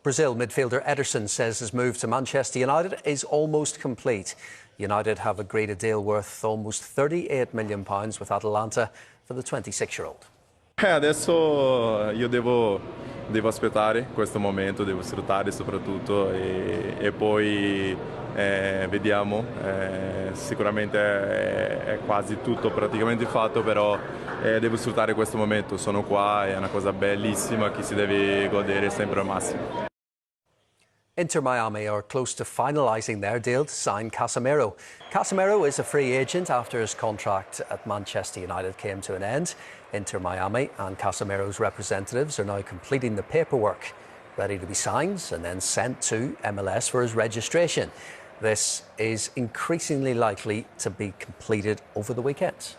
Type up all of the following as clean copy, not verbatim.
Brazil midfielder Ederson says his move to Manchester United is almost complete. United have agreed a deal worth almost £38 million with Atalanta for the 26-year-old. Adesso io devo aspettare questo momento, devo sfruttare soprattutto e poi vediamo. Sicuramente è quasi tutto praticamente fatto, però devo sfruttare questo momento. Sono qua, è una cosa bellissima che si deve godere sempre al massimo. Inter Miami are close to finalising their deal to sign Casemiro. Casemiro is a free agent after his contract at Manchester United came to an end. Inter Miami and Casemiro's representatives are now completing the paperwork, ready to be signed and then sent to MLS for his registration. This is increasingly likely to be completed over the weekend.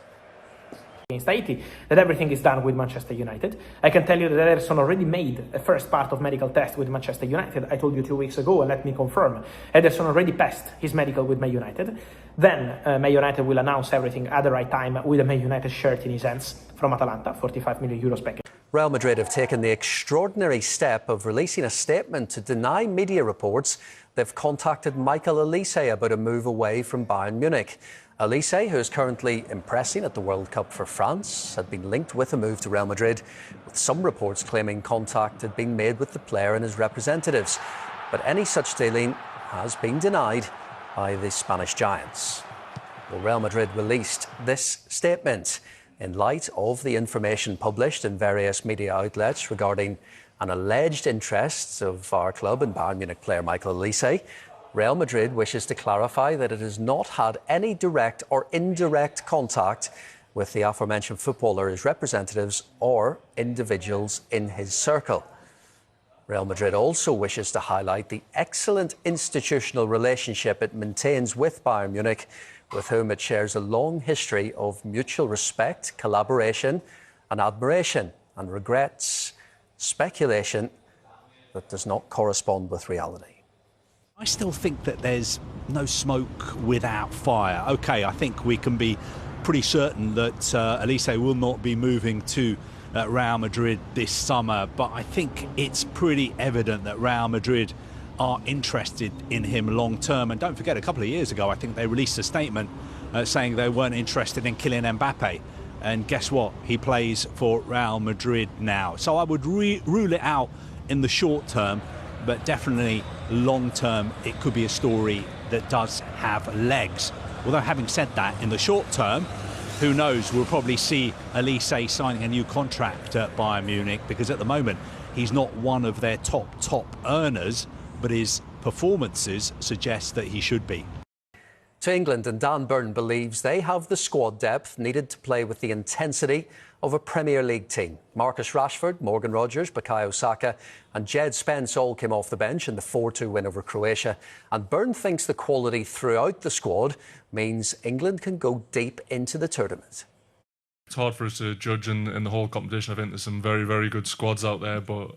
Against Haiti, that everything is done with Manchester United. I can tell you that Ederson already made a first part of medical test with Manchester United. I told you 2 weeks ago, and let me confirm. Ederson already passed his medical with Man United. Then Man United will announce everything at the right time with a Man United shirt in his hands from Atalanta, 45 million euros package. Real Madrid have taken the extraordinary step of releasing a statement to deny media reports they've contacted Michael Olise about a move away from Bayern Munich. Olise, who is currently impressing at the World Cup for France, had been linked with a move to Real Madrid, with some reports claiming contact had been made with the player and his representatives. But any such dealing has been denied by the Spanish giants. Well, Real Madrid released this statement in light of the information published in various media outlets regarding an alleged interest of our club in Bayern Munich player Michael Olise. Real Madrid wishes to clarify that it has not had any direct or indirect contact with the aforementioned footballer, his representatives or individuals in his circle. Real Madrid also wishes to highlight the excellent institutional relationship it maintains with Bayern Munich, with whom it shares a long history of mutual respect, collaboration and admiration, and regrets speculation that does not correspond with reality. I still think that there's no smoke without fire. OK, I think we can be pretty certain that Olise will not be moving to Real Madrid this summer, but I think it's pretty evident that Real Madrid are interested in him long term. And don't forget, a couple of years ago, I think they released a statement saying they weren't interested in Kylian Mbappe. And guess what? He plays for Real Madrid now. So I would rule it out in the short term, but definitely long term, it could be a story that does have legs. Although having said that, in the short term, who knows, we'll probably see Olise signing a new contract at Bayern Munich, because at the moment he's not one of their top earners, but his performances suggest that he should be. To England, and Dan Burn believes they have the squad depth needed to play with the intensity of a Premier League team. Marcus Rashford, Morgan Rogers, Bukayo Saka and Jed Spence all came off the bench in the 4-2 win over Croatia. And Burn thinks the quality throughout the squad means England can go deep into the tournament. It's hard for us to judge in the whole competition. I think there's some very, very good squads out there, but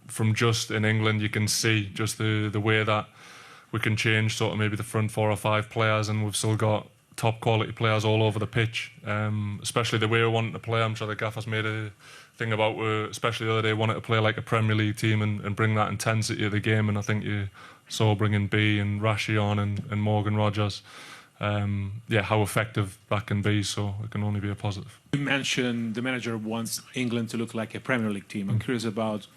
from just in England, you can see just the way that we can change sort of maybe the front 4 or 5 players, and we've still got top quality players all over the pitch, especially the way we want to play. I'm sure the gaffer's made a thing about, especially the other day, wanted to play like a Premier League team and bring that intensity of the game. And I think you saw bringing B and Rashi on and Morgan Rogers, how effective that can be. So it can only be a positive. You mentioned the manager wants England to look like a Premier League team. I'm curious about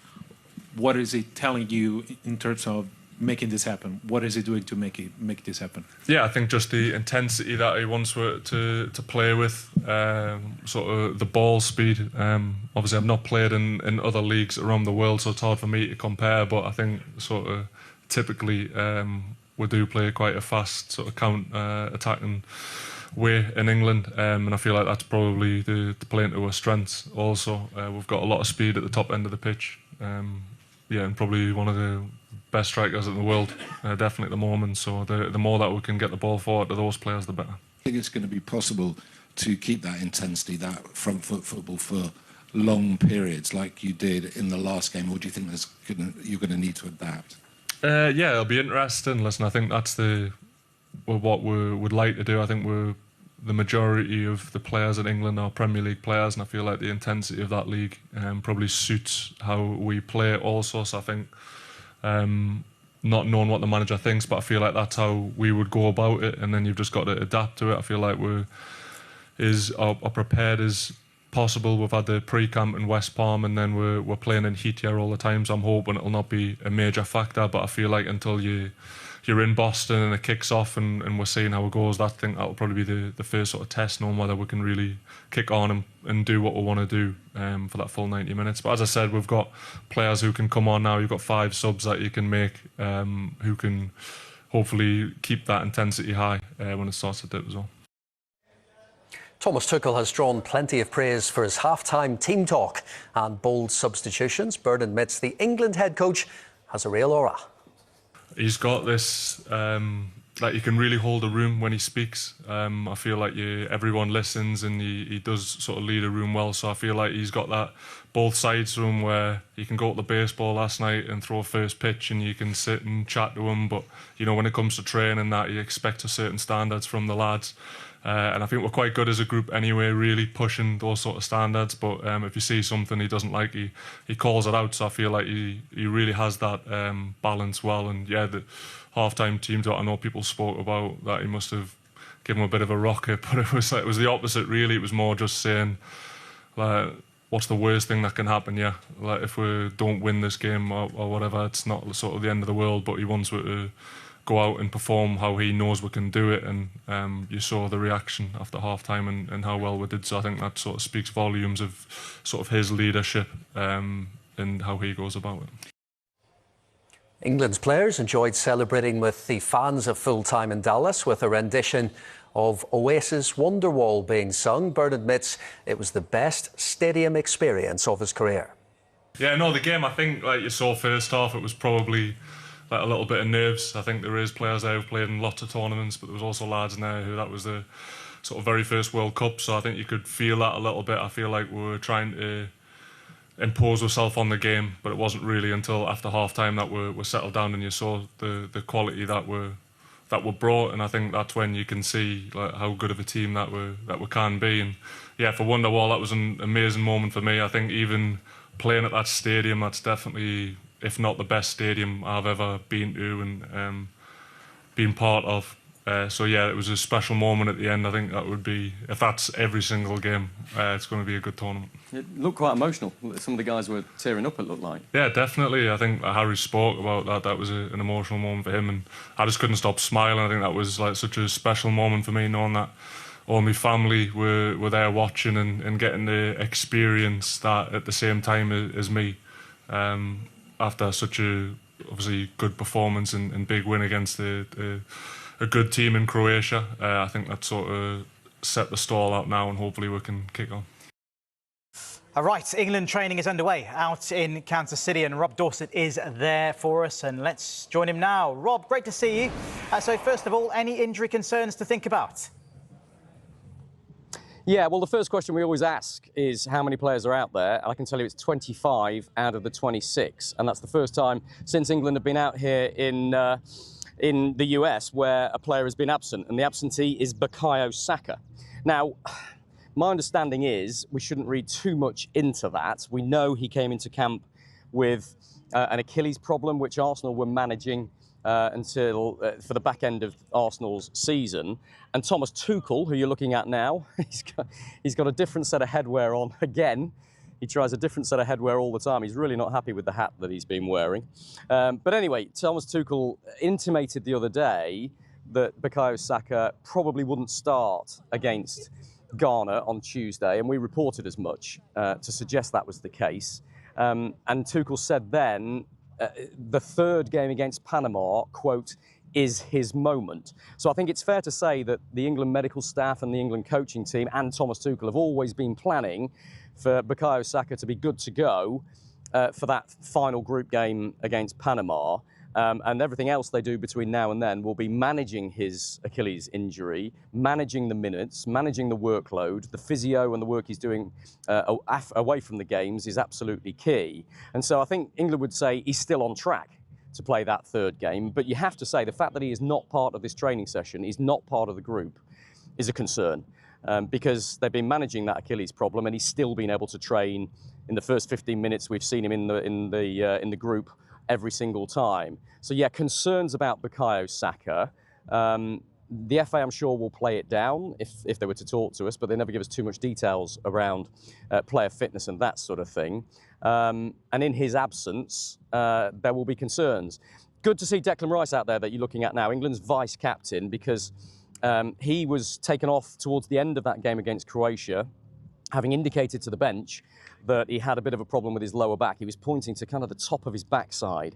what is he telling you in terms of making this happen? What is he doing to make this happen? Yeah, I think just the intensity that he wants to play with, sort of the ball speed. Obviously, I've not played in other leagues around the world, so it's hard for me to compare. But I think sort of typically we do play quite a fast sort of attacking way in England, and I feel like that's probably the playing to our strengths. Also, we've got a lot of speed at the top end of the pitch. And probably one of the best strikers in the world, definitely at the moment. So the more that we can get the ball forward to those players, the better. I think it's going to be possible to keep that intensity, that front foot football for long periods like you did in the last game, or do you think you're going to need to adapt? It'll be interesting. Listen, I think that's what we would like to do. I think the majority of the players in England are Premier League players, and I feel like the intensity of that league probably suits how we play also. So I think not knowing what the manager thinks, but I feel like that's how we would go about it, and then you've just got to adapt to it. I feel like we're prepared as possible. We've had the pre-camp in West Palm, and then we're playing in heat here all the time, so I'm hoping it'll not be a major factor, but I feel like until you're in Boston and it kicks off and we're seeing how it goes, I think that'll probably be the first sort of test, knowing whether we can really kick on and do what we want to do for that full 90 minutes. But as I said, we've got players who can come on now. You've got 5 subs that you can make who can hopefully keep that intensity high when it starts to dip as well. Thomas Tuchel has drawn plenty of praise for his half-time team talk and bold substitutions. Bird admits the England head coach has a real aura. He's got this, like, you can really hold a room when he speaks. I feel like everyone listens, and he does sort of lead a room well. So I feel like he's got that both sides room where you can go to the baseball last night and throw a first pitch and you can sit and chat to him. But, you know, when it comes to training, that you expect a certain standards from the lads. And I think we're quite good as a group anyway, really pushing those sort of standards. But if you see something he doesn't like, he calls it out. So I feel like he really has that balance well. And yeah, the half-time team talk, I know people spoke about that he must have given him a bit of a rocket, but it was the opposite really. It was more just saying, like, what's the worst thing that can happen? Yeah, like if we don't win this game or whatever, it's not sort of the end of the world. But he wants to go out and perform how he knows we can do it, and you saw the reaction after half-time and how well we did. So I think that sort of speaks volumes of sort of his leadership and how he goes about it. England's players enjoyed celebrating with the fans of full time in Dallas with a rendition of Oasis' Wonderwall being sung. Bird admits it was the best stadium experience of his career. Yeah, no, the game, I think, like you saw first half, it was probably like a little bit of nerves. I think there is players there who've played in lots of tournaments, but there was also lads in there who that was the sort of very first World Cup, so I think you could feel that a little bit. I feel like we were trying to impose ourselves on the game, but it wasn't really until after half-time that we settled down and you saw the quality that were brought, and I think that's when you can see like how good of a team that we can be. And yeah, for Wonderwall, that was an amazing moment for me. I think even playing at that stadium, that's definitely, if not the best stadium I've ever been to and been part of. So yeah, it was a special moment at the end. I think that would be, if that's every single game, it's going to be a good tournament. It looked quite emotional. Some of the guys were tearing up, it looked like. Yeah, definitely. I think Harry spoke about that. That was an emotional moment for him, and I just couldn't stop smiling. I think that was like such a special moment for me, knowing that all my family were there watching and getting to experience that at the same time as me. After such a obviously good performance and big win against a good team in Croatia, I think that sort of set the stall out now, and hopefully we can kick on. All right, England training is underway out in Kansas City, and Rob Dorset is there for us, and let's join him now. Rob, great to see you. So first of all, any injury concerns to think about? Yeah, well, the first question we always ask is how many players are out there. And I can tell you it's 25 out of the 26. And that's the first time since England have been out here in the US where a player has been absent. And the absentee is Bukayo Saka. Now, my understanding is we shouldn't read too much into that. We know he came into camp with an Achilles problem, which Arsenal were managing until for the back end of Arsenal's season. And Thomas Tuchel, who you're looking at now, he's got a different set of headwear on again. He tries a different set of headwear all the time. He's really not happy with the hat that he's been wearing. But anyway, Thomas Tuchel intimated the other day that Bukayo Saka probably wouldn't start against Ghana on Tuesday, and we reported as much to suggest that was the case. And Tuchel said then, the third game against Panama, quote, is his moment. So I think it's fair to say that the England medical staff and the England coaching team and Thomas Tuchel have always been planning for Bukayo Saka to be good to go for that final group game against Panama. And everything else they do between now and then will be managing his Achilles injury, managing the minutes, managing the workload. The physio and the work he's doing away from the games is absolutely key. And so I think England would say he's still on track to play that third game. But you have to say the fact that he is not part of this training session, he's not part of the group, is a concern. Because they've been managing that Achilles problem, and he's still been able to train. In the first 15 minutes we've seen him in the group every single time. So yeah, concerns about Bukayo Saka. The FA, I'm sure, will play it down if they were to talk to us, but they never give us too much details around player fitness and that sort of thing. And in his absence, there will be concerns. Good to see Declan Rice out there that you're looking at now, England's vice-captain, because he was taken off towards the end of that game against Croatia, having indicated to the bench that he had a bit of a problem with his lower back. He was pointing to kind of the top of his backside.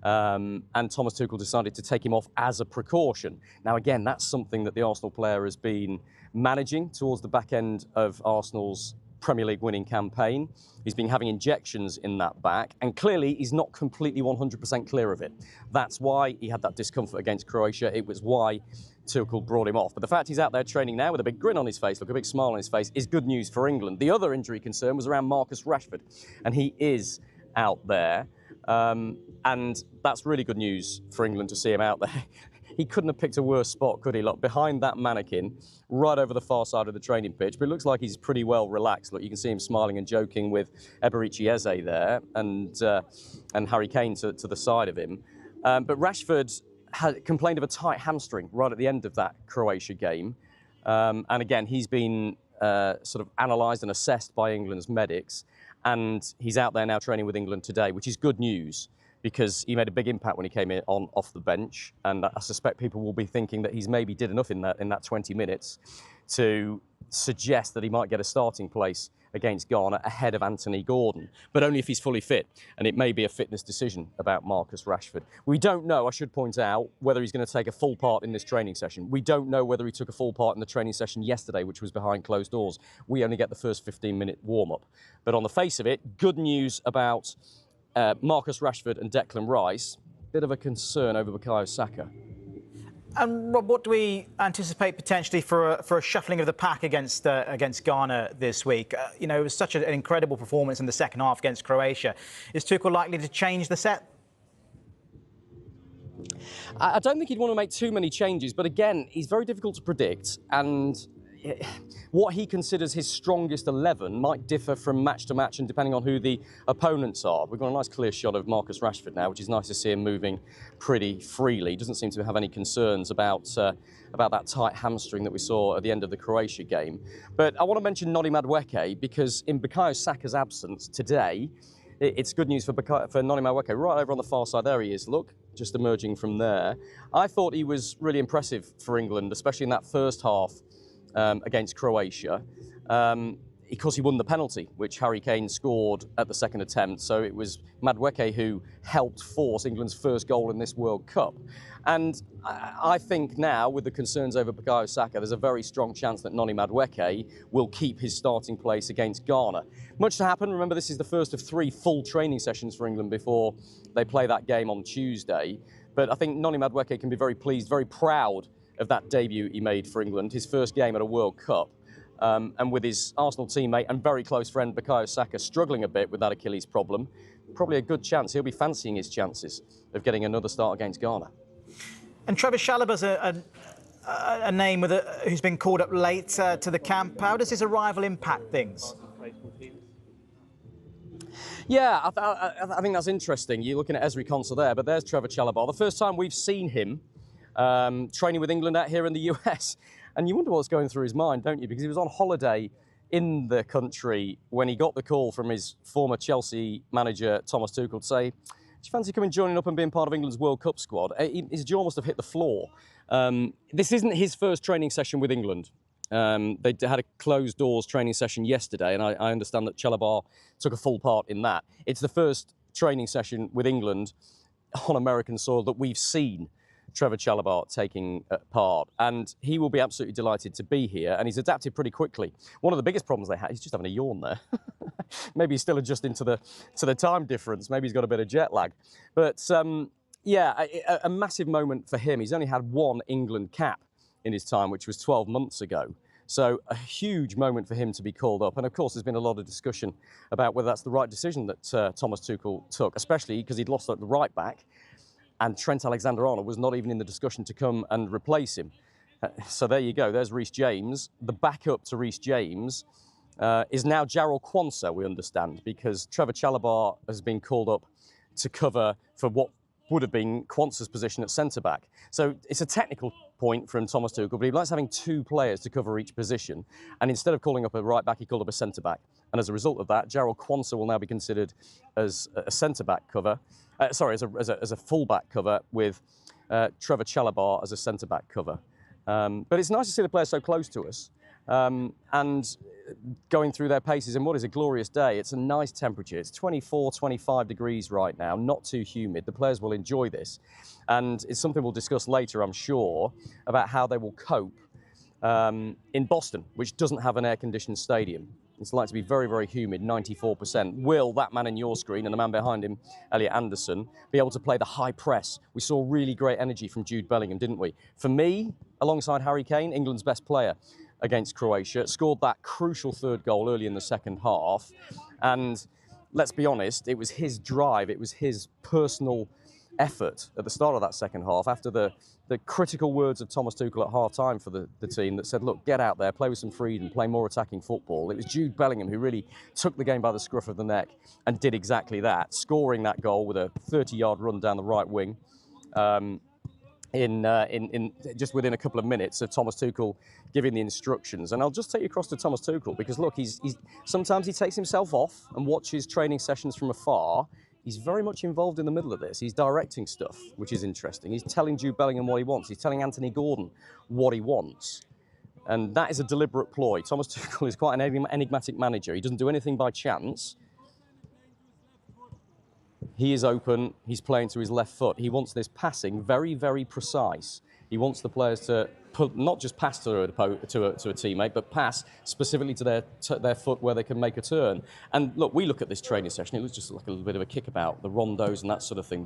And Thomas Tuchel decided to take him off as a precaution. Now, again, that's something that the Arsenal player has been managing towards the back end of Arsenal's Premier League winning campaign. He's been having injections in that back, and clearly he's not completely 100% clear of it. That's why he had that discomfort against Croatia. It was why Tuchel brought him off. But the fact he's out there training now with a big grin on his face, look, a big smile on his face, is good news for England. The other injury concern was around Marcus Rashford, and he is out there. And that's really good news for England to see him out there. He couldn't have picked a worse spot, could he? Look, behind that mannequin, right over the far side of the training pitch. But it looks like he's pretty well relaxed. Look, you can see him smiling and joking with Eberechi Eze there and Harry Kane to the side of him. But Rashford had complained of a tight hamstring right at the end of that Croatia game. And again, he's been sort of analysed and assessed by England's medics. And he's out there now training with England today, which is good news, because he made a big impact when he came in off the bench, and I suspect people will be thinking that he's maybe did enough in that 20 minutes to suggest that he might get a starting place against Ghana ahead of Anthony Gordon, but only if he's fully fit, and it may be a fitness decision about Marcus Rashford. We don't know, I should point out, whether he's going to take a full part in this training session. We don't know whether he took a full part in the training session yesterday, which was behind closed doors. We only get the first 15-minute warm-up. But on the face of it, good news about Marcus Rashford and Declan Rice. Bit of a concern over Bukayo Saka. And Rob, what do we anticipate potentially for a shuffling of the pack against Ghana this week? You know, it was such an incredible performance in the second half against Croatia. Is Tuchel likely to change the set? I don't think he'd want to make too many changes, but again, he's very difficult to predict, and what he considers his strongest 11 might differ from match to match and depending on who the opponents are. We've got a nice clear shot of Marcus Rashford now, which is nice to see him moving pretty freely. He doesn't seem to have any concerns about that tight hamstring that we saw at the end of the Croatia game. But I want to mention Noni Madueke, because in Bukayo Saka's absence today, it's good news for Noni Madueke. Right over on the far side, there he is, look, just emerging from there. I thought he was really impressive for England, especially in that first half against Croatia, because he won the penalty, which Harry Kane scored at the second attempt. So it was Madueke who helped force England's first goal in this World Cup. And I think now, with the concerns over Bukayo Saka, there's a very strong chance that Noni Madueke will keep his starting place against Ghana. Much to happen. Remember, this is the first of 3 full training sessions for England before they play that game on Tuesday. But I think Noni Madueke can be very pleased, very proud of that debut he made for England, his first game at a World Cup. And with his Arsenal teammate and very close friend Bukayo Saka struggling a bit with that Achilles problem, probably a good chance. He'll be fancying his chances of getting another start against Ghana. And Trevor Chalobah's a name who's been called up late to the camp. How does his arrival impact things? Yeah, I think that's interesting. You're looking at Ezri Konsa there, but there's Trevor Chalobah. The first time we've seen him training with England out here in the US. And you wonder what's going through his mind, don't you? Because he was on holiday in the country when he got the call from his former Chelsea manager, Thomas Tuchel, to say, do you fancy coming joining up and being part of England's World Cup squad? His jaw must have hit the floor. This isn't his first training session with England. They had a closed doors training session yesterday, and I understand that Chalobah took a full part in that. It's the first training session with England on American soil that we've seen Trevor Chalobah taking part, and he will be absolutely delighted to be here, and he's adapted pretty quickly. One of the biggest problems they had, he's just having a yawn there. Maybe he's still adjusting to the time difference. Maybe he's got a bit of jet lag. But yeah, a massive moment for him. He's only had 1 England cap in his time, which was 12 months ago. So a huge moment for him to be called up. And of course, there's been a lot of discussion about whether that's the right decision that Thomas Tuchel took, especially because he'd lost at the right back. And Trent Alexander-Arnold was not even in the discussion to come and replace him. So there you go. There's Reece James. The backup to Reece James is now Jarrell Quansah, we understand, because Trevor Chalobah has been called up to cover for what would have been Quansah's position at centre-back. So it's a technical point from Thomas Tuchel, but he likes having 2 players to cover each position. And instead of calling up a right-back, he called up a centre-back. And as a result of that, Jarrell Quansah will now be considered as a centre-back cover, as a full-back cover, with Trevor Chalobah as a centre-back cover. But it's nice to see the players so close to us and going through their paces in what is a glorious day. It's a nice temperature. It's 24, 25 degrees right now, not too humid. The players will enjoy this. And it's something we'll discuss later, I'm sure, about how they will cope in Boston, which doesn't have an air-conditioned stadium. It's likely to be very, very humid, 94%. Will that man in your screen and the man behind him, Elliot Anderson, be able to play the high press? We saw really great energy from Jude Bellingham, didn't we? For me, alongside Harry Kane, England's best player against Croatia, scored that crucial 3rd goal early in the second half. And let's be honest, it was his drive, it was his personal effort at the start of that second half, after the critical words of Thomas Tuchel at half-time for the team that said, look, get out there, play with some freedom, play more attacking football. It was Jude Bellingham who really took the game by the scruff of the neck and did exactly that, scoring that goal with a 30-yard run down the right wing in just within a couple of minutes of Thomas Tuchel giving the instructions. And I'll just take you across to Thomas Tuchel, because look, he's sometimes he takes himself off and watches training sessions from afar. He's very much involved in the middle of this. He's directing stuff, which is interesting. He's telling Jude Bellingham what he wants. He's telling Anthony Gordon what he wants. And that is a deliberate ploy. Thomas Tuchel is quite an enigmatic manager. He doesn't do anything by chance. He is open. He's playing to his left foot. He wants this passing very, very precise. He wants the players to not just pass to a teammate, but pass specifically to their foot where they can make a turn. And look, we look at this training session. It was just like a little bit of a kickabout, the rondos and that sort of thing.